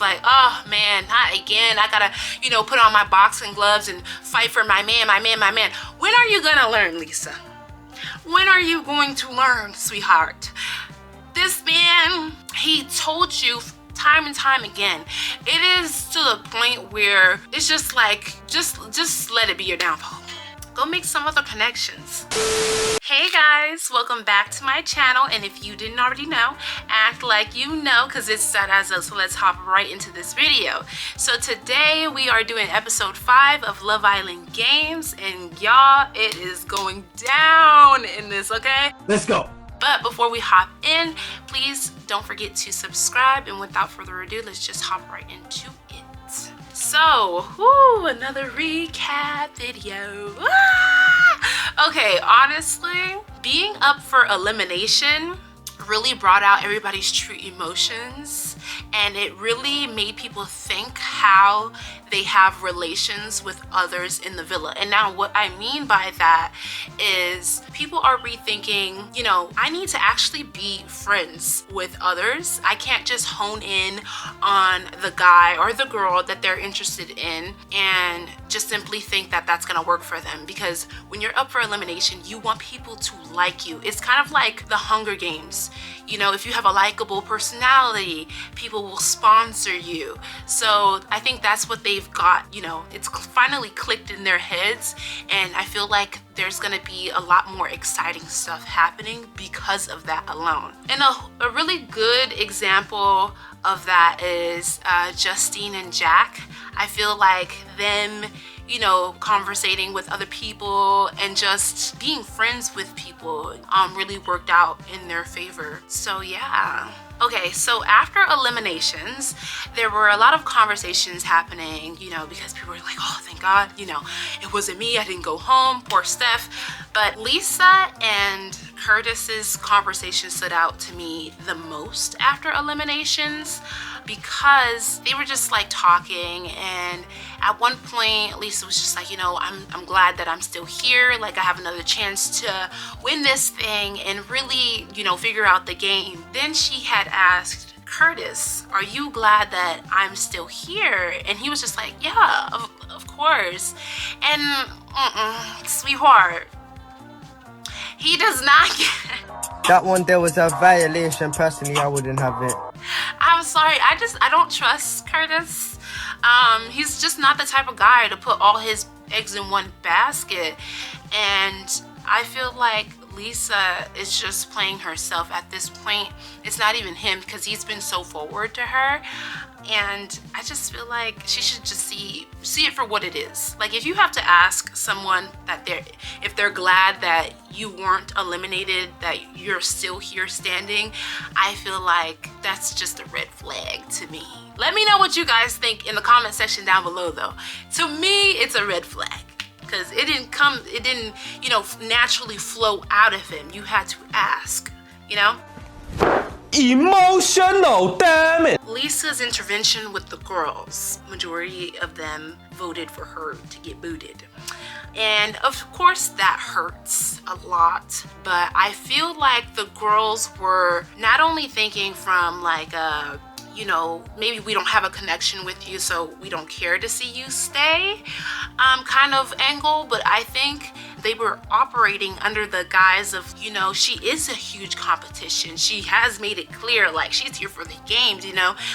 Like, oh man, not again. I gotta, put on my boxing gloves and fight for my man. When are you gonna learn, Lisa? When are you going to learn, sweetheart? This man, he told you time and time again. It is to the point where it's just like, just let it be your downfall. Go make some other connections. Hey guys, welcome back to my channel, and if you didn't already know, act like you know, because it's Dadazoe. So let's hop right into this video. So today we are doing episode 5 of Love Island Games, and y'all, it is going down in this, okay? Let's go. But before we hop in, please don't forget to subscribe, and without further ado, let's just hop right into it. So, another recap video. Okay, honestly, being up for elimination really brought out everybody's true emotions, and it really made people think how they have relations with others in the villa. And now what I mean by that is people are rethinking, I need to actually be friends with others. I can't just hone in on the guy or the girl that they're interested in and just simply think that that's gonna work for them. Because when you're up for elimination, you want people to like you. It's kind of like the Hunger Games. If you have a likable personality, people will sponsor you. So I think that's what they've got, it's finally clicked in their heads, and I feel like there's gonna be a lot more exciting stuff happening because of that alone. And a really good example of that is Justine and Jack. I feel like them conversating with other people and just being friends with people really worked out in their favor. So yeah. Okay, so after eliminations, there were a lot of conversations happening, because people were like, oh, thank God, it wasn't me, I didn't go home, poor Steph. But Lisa and Curtis's conversation stood out to me the most after eliminations, because they were just like talking, and at one point Lisa was just like, I'm glad that I'm still here, like I have another chance to win this thing and really, figure out the game. Then she had asked Curtis, are you glad that I'm still here? And he was just like, yeah, of course. And sweetheart, he does not get that one. There was a violation. Personally, I wouldn't have it. I'm sorry, I don't trust Curtis. He's just not the type of guy to put all his eggs in one basket, and I feel like Lisa is just playing herself at this point. It's not even him, because he's been so forward to her, and I just feel like she should just see it for what it is. Like, if you have to ask someone that if they're glad that you weren't eliminated, that you're still here standing, I feel like that's just a red flag to me. Let me know what you guys think in the comment section down below though. To me, it's a red flag, because it didn't naturally flow out of him. You had to ask, Emotional, damn it. Lisa's intervention with the girls, majority of them voted for her to get booted. And of course that hurts a lot, but I feel like the girls were not only thinking from like maybe we don't have a connection with you, so we don't care to see you stay kind of angle, but I think they were operating under the guise of, she is a huge competition. She has made it clear, like, she's here for the games,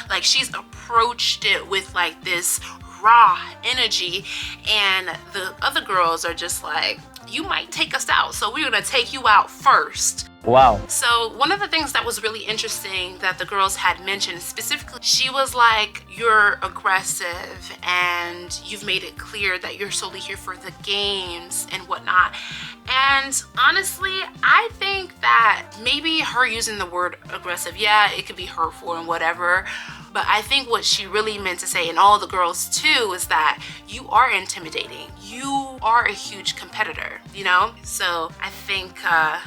like she's approached it with like this raw energy, and the other girls are just like, you might take us out, so we're gonna take you out first. Wow. So one of the things that was really interesting that the girls had mentioned specifically, she was like, you're aggressive and you've made it clear that you're solely here for the games and whatnot. And honestly, I think that maybe her using the word aggressive, yeah, it could be hurtful and whatever, but I think what she really meant to say, and all the girls too, is that you are intimidating. You are a huge competitor, So I think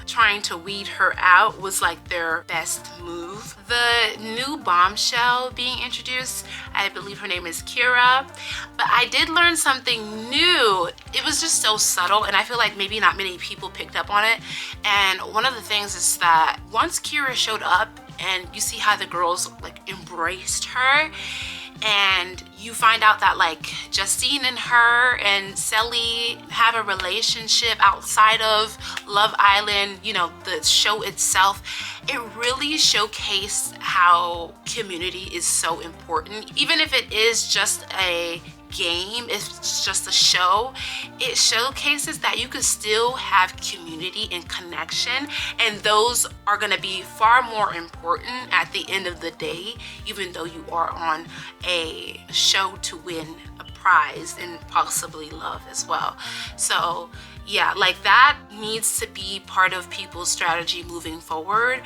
trying to weed her out was like their best move. The new bombshell being introduced, I believe her name is Kyra, but I did learn something new. It was just so subtle, and I feel like maybe not many people picked up on it. And one of the things is that once Kyra showed up, and you see how the girls like embraced her, and you find out that like Justine and her and Sally have a relationship outside of Love Island, you know, the show itself, it really showcased how community is so important. Even if it is just a game, it's just a show, it showcases that you can still have community and connection, and those are going to be far more important at the end of the day, even though you are on a show to win a prize and possibly love as well. So yeah, like that needs to be part of people's strategy moving forward.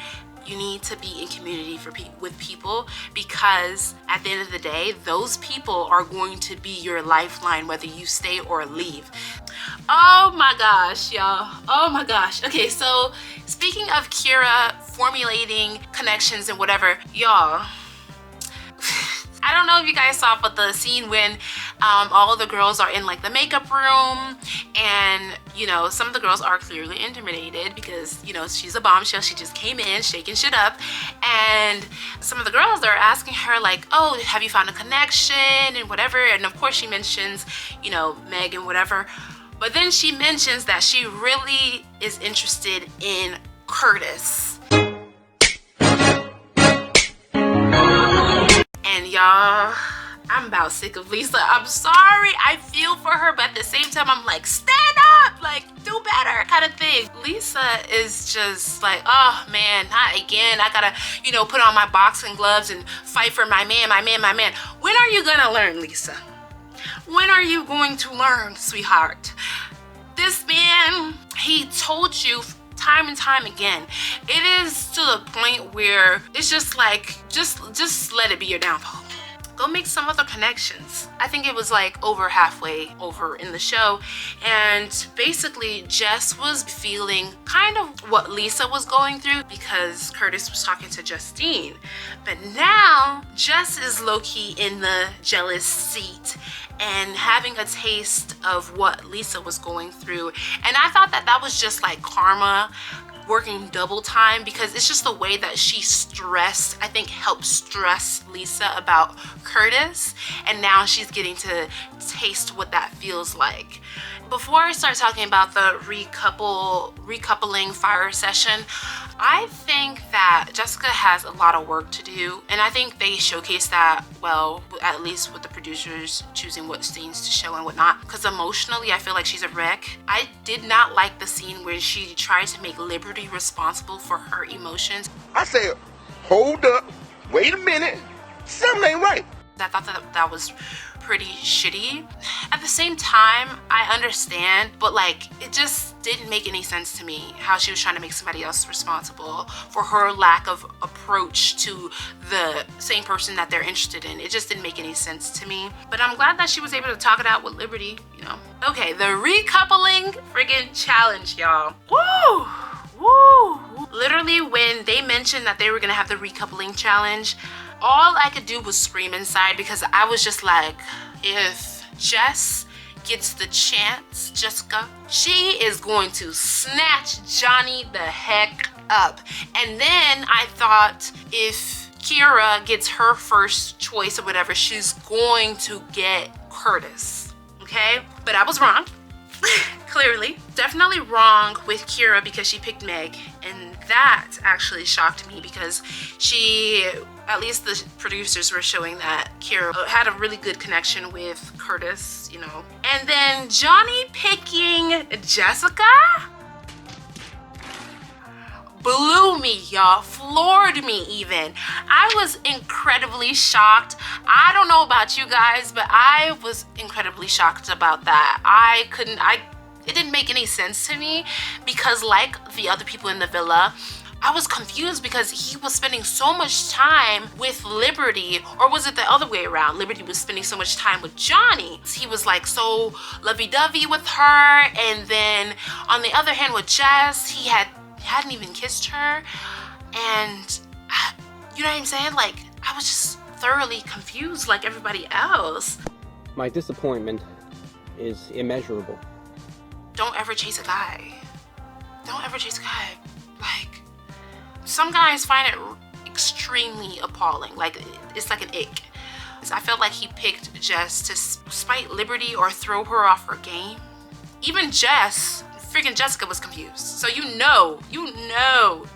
You need to be in community with people, because at the end of the day, those people are going to be your lifeline whether you stay or leave. Oh my gosh, y'all. Oh my gosh. Okay, so speaking of Kyra formulating connections and whatever, y'all, I don't know if you guys saw, but the scene when all the girls are in like the makeup room, and you know, some of the girls are clearly intimidated because, you know, she's a bombshell, she just came in shaking shit up, and some of the girls are asking her like, oh, have you found a connection and whatever, and of course she mentions, you know, Meg and whatever, but then she mentions that she really is interested in Curtis. And y'all, I'm about sick of Lisa. I'm sorry, I feel for her, but at the same time, I'm like, stand up, like, do better kind of thing. Lisa is just like, oh man, not again. I gotta, you know, put on my boxing gloves and fight for my man, my man, my man. When are you gonna learn, Lisa? When are you going to learn, sweetheart? This man, he told you time and time again, it is to the point where it's just like, just let it be your downfall. Go make some other connections. I think it was like over halfway over in the show, and basically Jess was feeling kind of what Lisa was going through because Curtis was talking to Justine, but now Jess is low-key in the jealous seat and having a taste of what Lisa was going through. And I thought that that was just like karma working double time, because it's just the way that she stressed, I think helped stress Lisa about Curtis, and now she's getting to taste what that feels like. Before I start talking about the recoupling fire session, I think that Jessica has a lot of work to do, and I think they showcase that well, at least with the producers choosing what scenes to show and whatnot, because emotionally I feel like she's a wreck. I did not like the scene where she tried to make Liberty responsible for her emotions. I said, hold up, wait a minute, something ain't right. I thought that was pretty shitty. At the same time, I understand, but like, it just didn't make any sense to me how she was trying to make somebody else responsible for her lack of approach to the same person that they're interested in. It just didn't make any sense to me, but I'm glad that she was able to talk it out with Liberty, you know. Okay, the recoupling friggin' challenge, y'all. Woo! Woo! Literally, when they mentioned that they were gonna have the recoupling challenge, all I could do was scream inside, because I was just like, if Jess gets the chance, Jessica, she is going to snatch Johnny the heck up. And then I thought, if Kyra gets her first choice or whatever, she's going to get Curtis, okay? But I was wrong. Clearly. Definitely wrong with Kyra because she picked Meg, and that actually shocked me, because she, at least the producers were showing that Kyra had a really good connection with Curtis, you know. And then Johnny picking Jessica blew me, y'all, floored me even. I was incredibly shocked. I don't know about you guys, but I was incredibly shocked about that. It didn't make any sense to me, because like the other people in the villa, I was confused because he was spending so much time with Liberty, or was it the other way around? Liberty was spending so much time with Johnny. He was like so lovey-dovey with her, and then on the other hand with Jess, he hadn't even kissed her, and you know what I'm saying? Like, I was just thoroughly confused like everybody else. My disappointment is immeasurable. Don't ever chase a guy. Don't ever chase a guy. Like, some guys find it extremely appalling. Like, it's like an ick. I felt like he picked Jess to spite Liberty or throw her off her game. Even freaking Jessica was confused. So you know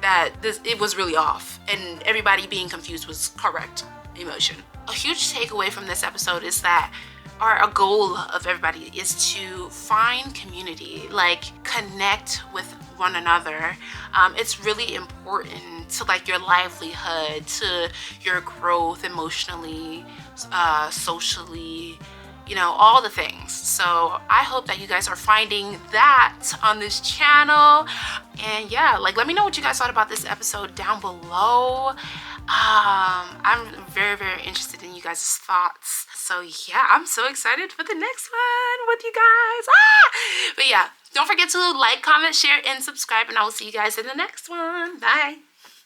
that it was really off, and everybody being confused was correct emotion. A huge takeaway from this episode is that a goal of everybody is to find community, like connect with one another. It's really important to like your livelihood, to your growth emotionally, socially, you know, all the things. So I hope that you guys are finding that on this channel. And yeah, like let me know what you guys thought about this episode down below. I'm very, very interested in you guys' thoughts. So yeah, I'm so excited for the next one with you guys. But yeah, don't forget to like, comment, share, and subscribe, and I will see you guys in the next one. Bye.